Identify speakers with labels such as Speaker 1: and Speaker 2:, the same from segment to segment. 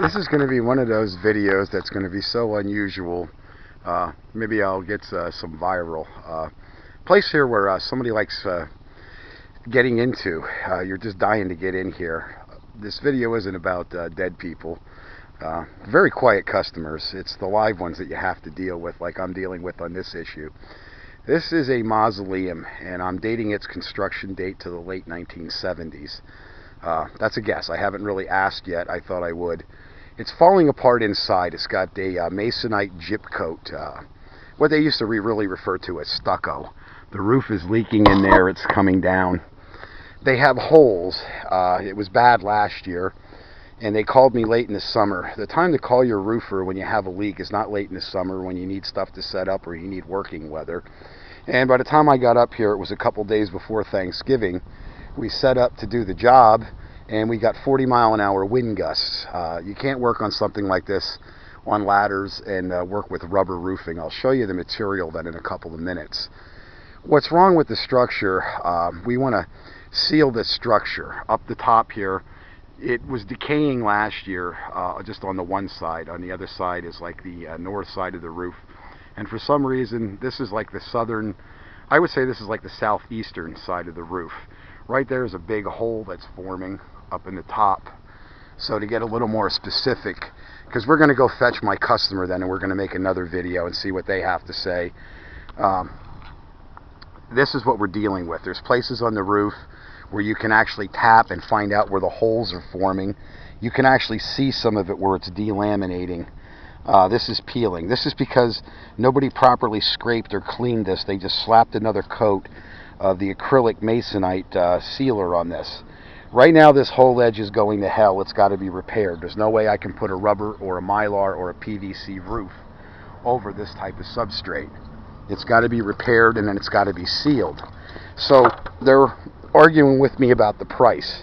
Speaker 1: This is going to be one of those videos that's going to be so unusual. Maybe I'll get some viral. Place here where somebody likes getting into. You're just dying to get in here. This video isn't about dead people. Very quiet customers. It's the live ones that you have to deal with, like I'm dealing with on this issue. This is a mausoleum, and I'm dating its construction date to the late 1970s. That's a guess. I haven't really asked yet. I thought I would. It's falling apart inside. It's got a masonite gyp coat, what they used to really refer to as stucco. The roof is leaking in there. It's coming down. They have holes. It was bad last year, and they called me late in the summer. The time to call your roofer when you have a leak is not late in the summer when you need stuff to set up or you need working weather. And by the time I got up here, it was a couple days before Thanksgiving. We set up to do the job, and we got 40-mile-an-hour wind gusts. You can't work on something like this on ladders and work with rubber roofing. I'll show you the material then in a couple of minutes. What's wrong with the structure, we want to seal this structure. Up the top here, it was decaying last year just on the one side. On the other side is like the north side of the roof. And for some reason, this is like the southern, I would say this is like the southeastern side of the roof. Right there is a big hole that's forming up in the top. So to get a little more specific, because we're going to go fetch my customer then, and we're going to make another video and see what they have to say. This is what we're dealing with. There's places on the roof where you can actually tap and find out where the holes are forming. You can actually see some of it where it's delaminating. This is peeling. This is because nobody properly scraped or cleaned this. They just slapped another coat of the acrylic masonite sealer on this. Right now this whole edge is going to hell. It's got to be repaired. There's no way I can put a rubber or a mylar or a PVC roof over this type of substrate. It's got to be repaired, and then it's got to be sealed. So they're arguing with me about the price.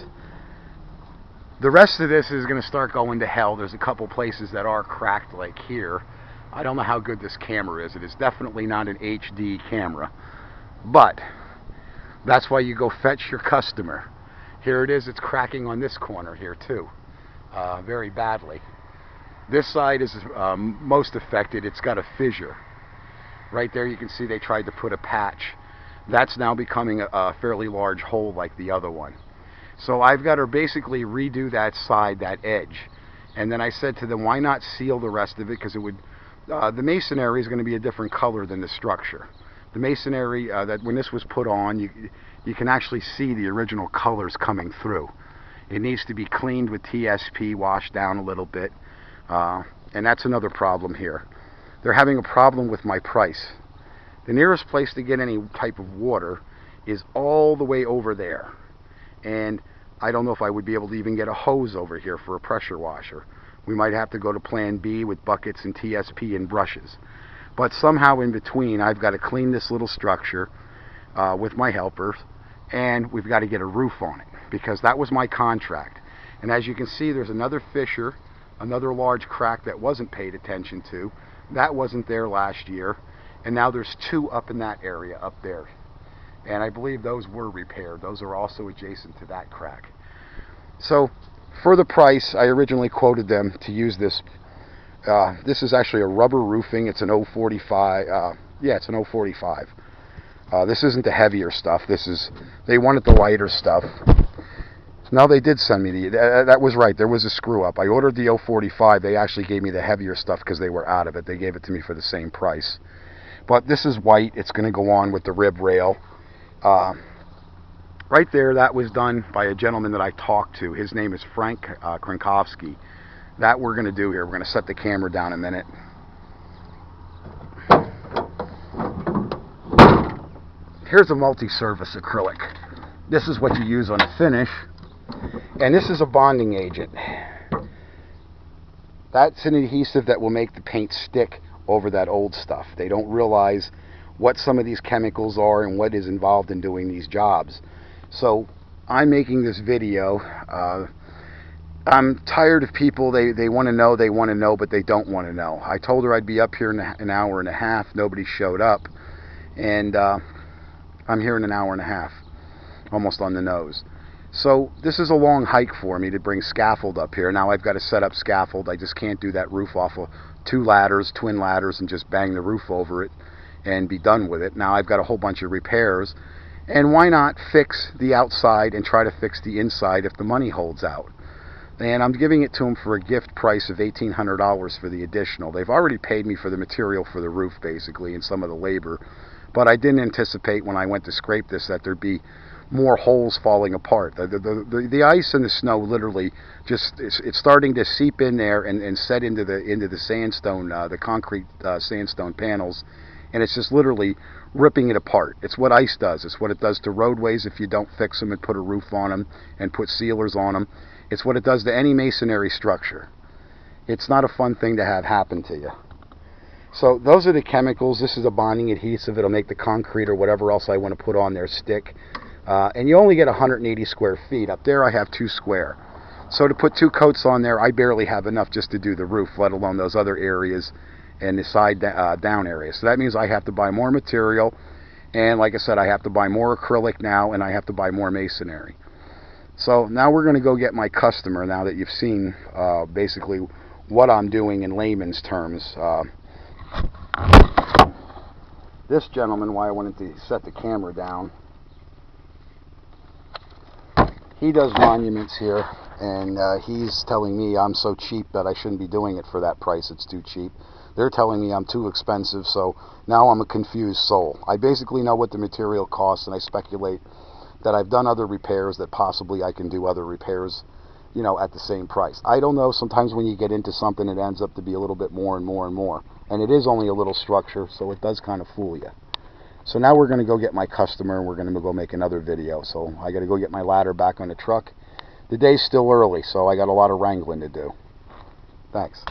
Speaker 1: The rest of this is going to start going to hell. There's a couple places that are cracked, like here. I don't know how good this camera is. It is definitely not an HD camera. But that's why you go fetch your customer. Here it is. It's cracking on this corner here too, very badly. This side is most affected. It's got a fissure. Right there you can see they tried to put a patch. That's now becoming a fairly large hole like the other one. So I've got to basically redo that side, that edge. And then I said to them, why not seal the rest of it? Because it would, the masonry is going to be a different color than the structure. The masonry, that when this was put on, you can actually see the original colors coming through. It needs to be cleaned with TSP, washed down a little bit. And that's another problem here. They're having a problem with my price. The nearest place to get any type of water is all the way over there. And I don't know if I would be able to even get a hose over here for a pressure washer. We might have to go to plan B with buckets and TSP and brushes. But somehow in between, I've got to clean this little structure with my helpers, and we've got to get a roof on it, because that was my contract. And as you can see, there's another fissure, another large crack that wasn't paid attention to. That wasn't there last year, and now there's two up in that area up there. And I believe those were repaired. Those are also adjacent to that crack. So for the price, I originally quoted them to use this. This is actually a rubber roofing. It's an 045. Yeah, it's an 045. This isn't the heavier stuff. They wanted the lighter stuff. Now they did send me that was right. There was a screw up. I ordered the 045. They actually gave me the heavier stuff because they were out of it. They gave it to me for the same price. But this is white. It's going to go on with the rib rail. Right there, that was done by a gentleman that I talked to. His name is Frank Krankowski. That we're going to do here. We're going to set the camera down a minute. Here's a multi-surface acrylic. This is what you use on a finish. And this is a bonding agent. That's an adhesive that will make the paint stick over that old stuff. They don't realize what some of these chemicals are and what is involved in doing these jobs. So I'm making this video. I'm tired of people, they want to know, but they don't want to know. I told her I'd be up here in an hour and a half. Nobody showed up. And I'm here in an hour and a half, almost on the nose. So this is a long hike for me to bring scaffold up here. Now I've got to set up scaffold. I just can't do that roof off of two ladders, twin ladders, and just bang the roof over it and be done with it. Now I've got a whole bunch of repairs. And why not fix the outside and try to fix the inside if the money holds out? And I'm giving it to them for a gift price of $1,800 for the additional. They've already paid me for the material for the roof, basically, and some of the labor. But I didn't anticipate when I went to scrape this that there'd be more holes falling apart. The ice and the snow literally just, it's starting to seep in there and set into the sandstone, the concrete sandstone panels, and it's just literally ripping it apart. It's what ice does. It's what it does to roadways if you don't fix them and put a roof on them and put sealers on them. It's what it does to any masonry structure. It's not a fun thing to have happen to you. So those are the chemicals. This is a bonding adhesive. It'll make the concrete or whatever else I want to put on there stick. And you only get 180 square feet. Up there I have 2 square. So to put 2 coats on there, I barely have enough just to do the roof, let alone those other areas and the side down areas. So that means I have to buy more material. And like I said, I have to buy more acrylic now, and I have to buy more masonry. So now we're going to go get my customer, now that you've seen basically what I'm doing in layman's terms. This gentleman, why I wanted to set the camera down, he does monuments here, and he's telling me I'm so cheap that I shouldn't be doing it for that price. It's too cheap. They're telling me I'm too expensive, so now I'm a confused soul. I basically know what the material costs, and I speculate that I've done other repairs, that possibly I can do other repairs, you know, at the same price. I don't know. Sometimes when you get into something, it ends up to be a little bit more and more and more. And it is only a little structure, so it does kind of fool you. So now we're going to go get my customer, and we're going to go make another video. So I got to go get my ladder back on the truck. The day's still early, so I got a lot of wrangling to do. Thanks.